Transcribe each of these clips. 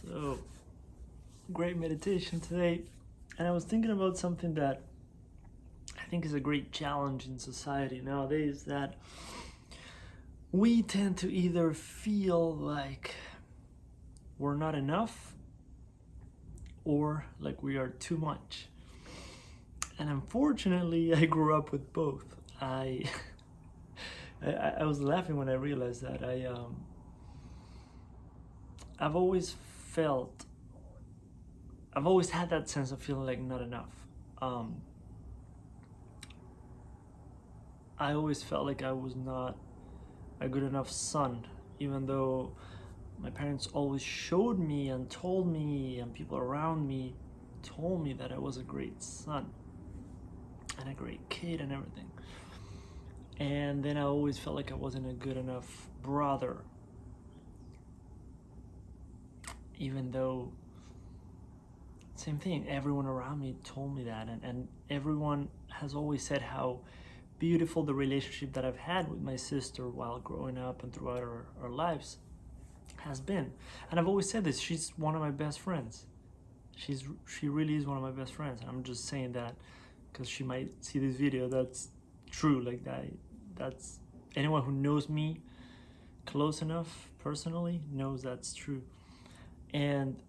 So, great meditation today. And I was thinking about something that I think is a great challenge in society nowadays, that we tend to either feel like we're not enough or like we are too much. And unfortunately, I grew up with both. I was laughing when I realized that I've always felt I've always had that sense of feeling like not enough. Um, I always felt like I was not a good enough son, even though my parents always showed me and told me, and people around me told me that I was a great son and a great kid and everything. And then I always felt like I wasn't a good enough brother, even though, same thing, everyone around me told me that, and everyone has always said how beautiful the relationship that I've had with my sister while growing up and throughout our lives has been. And I've always said this, she's one of my best friends. She really is one of my best friends. I'm just saying that because she might see this video. That's true. Like that's anyone who knows me close enough personally knows that's true. And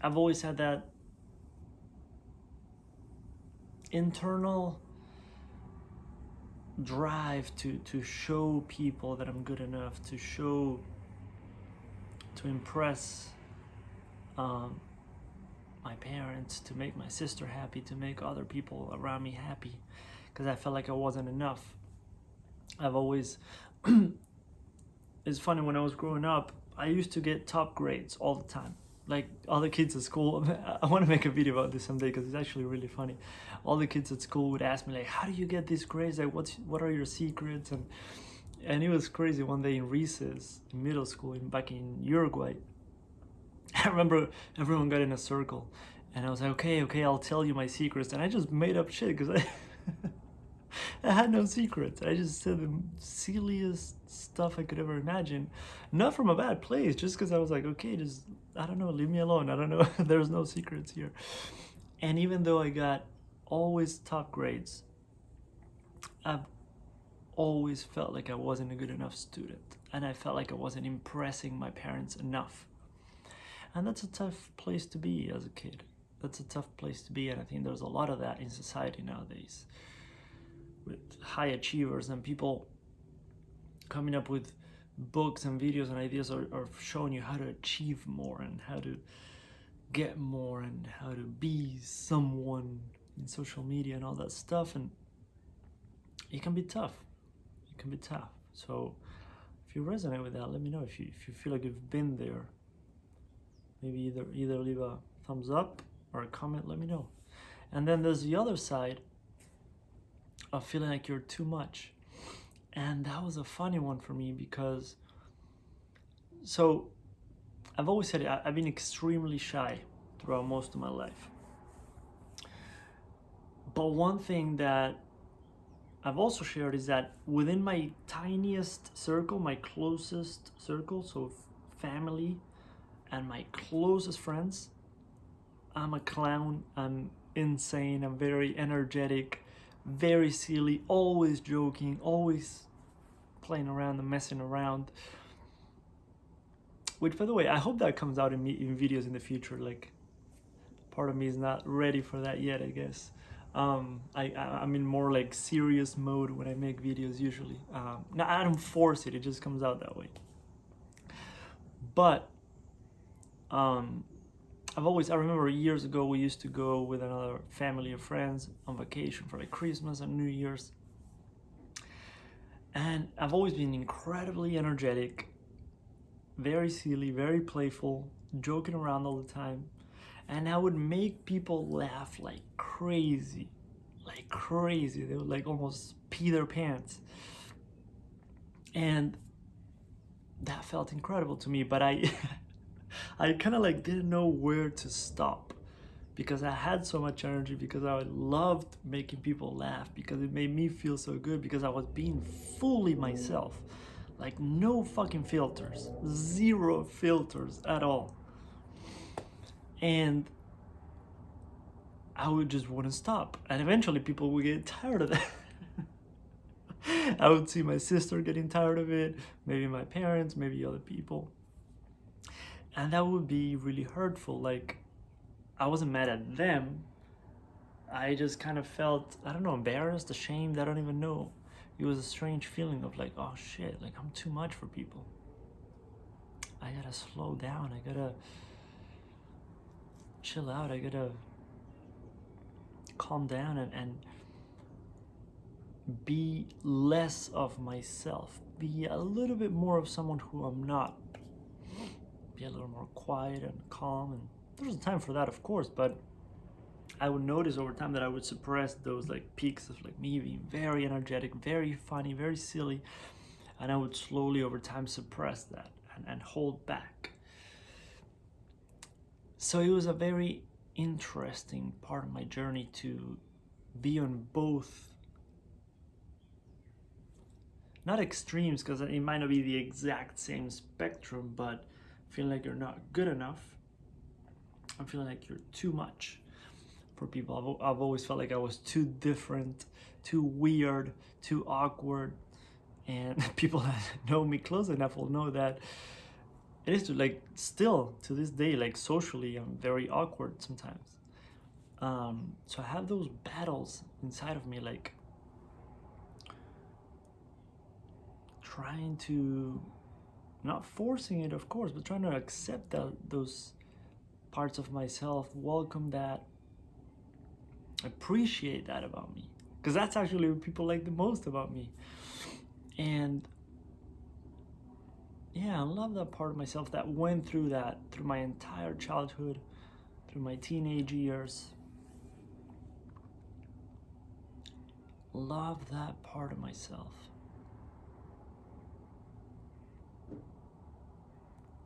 I've always had that internal drive to show people that I'm good enough, to impress my parents, to make my sister happy, to make other people around me happy, because I felt like I wasn't enough. I've always it's funny, when I was growing up, I used to get top grades all the time. Like all the kids at school, I want to make a video about this someday because it's actually really funny. All the kids at school would ask me like, "How do you get these grades? Like, what are your secrets?" And it was crazy. One day in recess, in middle school, back in Uruguay, I remember everyone got in a circle, and I was like, "Okay, I'll tell you my secrets." And I just made up shit because I had no secrets. I just said the silliest stuff I could ever imagine. Not from a bad place, just because I was like, okay, just, I don't know, leave me alone. I don't know. There's no secrets here. And even though I got always top grades, I've always felt like I wasn't a good enough student. And I felt like I wasn't impressing my parents enough. And that's a tough place to be as a kid. That's a tough place to be. And I think there's a lot of that in society nowadays, with high achievers and people coming up with books and videos and ideas are showing you how to achieve more and how to get more and how to be someone in social media and all that stuff. And it can be tough. It can be tough. So if you resonate with that, let me know. If you feel like you've been there, maybe either leave a thumbs up or a comment, let me know. And then there's the other side of feeling like you're too much. And that was a funny one for me because, so I've always said it, I've been extremely shy throughout most of my life. But one thing that I've also shared is that within my tiniest circle, my closest circle, so family and my closest friends, I'm a clown, I'm insane, I'm very energetic, very silly, always joking, always playing around and messing around. Which, by the way, I hope that comes out in videos in the future. Like, part of me is not ready for that yet, I guess. I'm in more like serious mode when I make videos usually. Now, I don't force it, it just comes out that way. But I remember years ago we used to go with another family of friends on vacation for like Christmas and New Year's. And I've always been incredibly energetic, very silly, very playful, joking around all the time. And I would make people laugh like crazy, like crazy. They would like almost pee their pants. And that felt incredible to me, but I I kind of like didn't know where to stop because I had so much energy, because I loved making people laugh, because it made me feel so good, because I was being fully myself. like no fucking filters, zero filters at all. And I would just wouldn't stop, and eventually people would get tired of that. I would see my sister getting tired of it, maybe my parents, maybe other people, and that would be really hurtful. Like, I wasn't mad at them, I just kind of felt, I don't know, embarrassed, ashamed, I don't even know. It was a strange feeling of like, oh shit, like I'm too much for people. I gotta slow down, I gotta chill out, I gotta calm down and be less of myself, be a little bit more of someone who I'm not, be a little more quiet and calm. And there's a time for that, of course, but I would notice over time that I would suppress those like peaks of like me being very energetic, very funny, very silly, and I would slowly over time suppress that and hold back. So it was a very interesting part of my journey to be on both, not extremes, because it might not be the exact same spectrum, but feeling like you're not good enough. I'm feeling like you're too much for people. I've always felt like I was too different, too weird, too awkward, and people that know me close enough will know that it is like still to this day, like socially, I'm very awkward sometimes. So I have those battles inside of me, like trying to, not forcing it, of course, but trying to accept those parts of myself, welcome that, appreciate that about me, because that's actually what people like the most about me. And yeah, I love that part of myself that went through that, through my entire childhood, through my teenage years. Love that part of myself.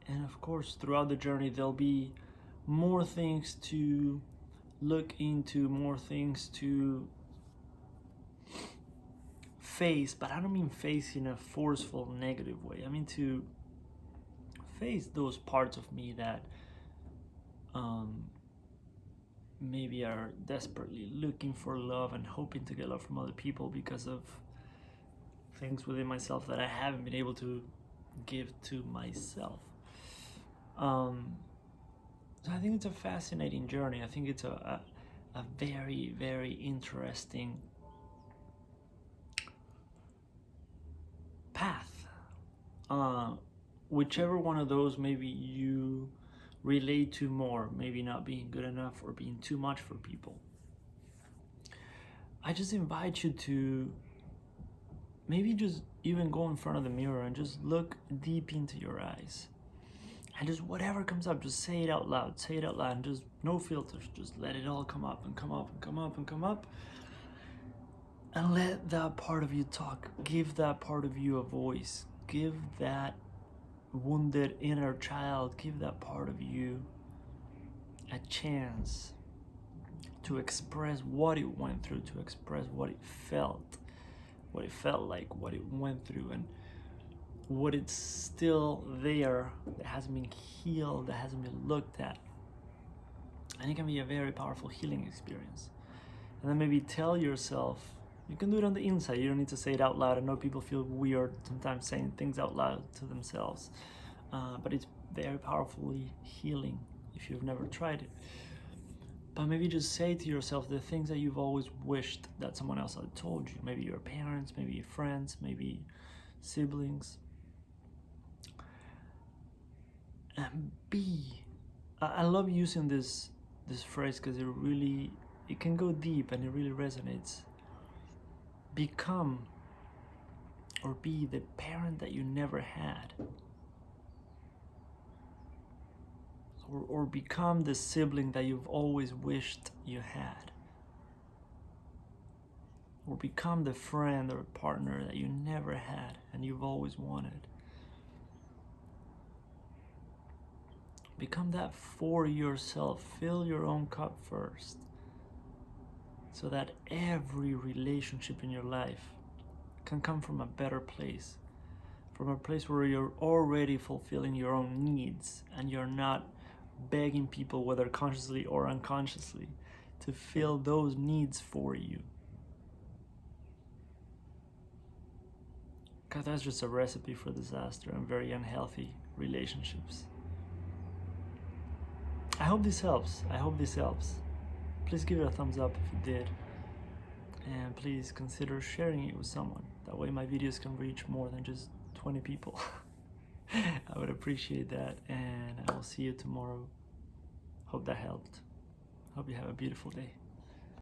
And of course, throughout the journey, there'll be more things to look into, more things to face, but I don't mean face in a forceful, negative way. I mean to face those parts of me that maybe are desperately looking for love and hoping to get love from other people because of things within myself that I haven't been able to give to myself. So I think it's a fascinating journey. I think it's a very, very interesting path. Whichever one of those maybe you relate to more, maybe not being good enough or being too much for people, I just invite you to maybe just even go in front of the mirror and just look deep into your eyes. And just whatever comes up, just say it out loud. Say it out loud and just no filters. Just let it all come up and come up and come up and come up. And let that part of you talk. Give that part of you a voice. Give that wounded inner child, give that part of you a chance to express what it went through, to express what it felt like, what it went through, and what it's still there that hasn't been healed, that hasn't been looked at. And it can be a very powerful healing experience. And then maybe tell yourself, you can do it on the inside, you don't need to say it out loud. I know people feel weird sometimes saying things out loud to themselves, but it's very powerfully healing if you've never tried it. But maybe just say to yourself the things that you've always wished that someone else had told you. Maybe your parents, maybe your friends, maybe siblings. And I love using this phrase because it can go deep and it really resonates. Become or be the parent that you never had. Or become the sibling that you've always wished you had. Or become the friend or partner that you never had and you've always wanted. Become that for yourself. Fill your own cup first, so that every relationship in your life can come from a better place, from a place where you're already fulfilling your own needs and you're not begging people, whether consciously or unconsciously, to fill those needs for you. God, that's just a recipe for disaster and very unhealthy relationships. I hope this helps. I hope this helps. Please give it a thumbs up if it did. And please consider sharing it with someone. That way my videos can reach more than just 20 people. I would appreciate that, and I will see you tomorrow. Hope that helped. Hope you have a beautiful day.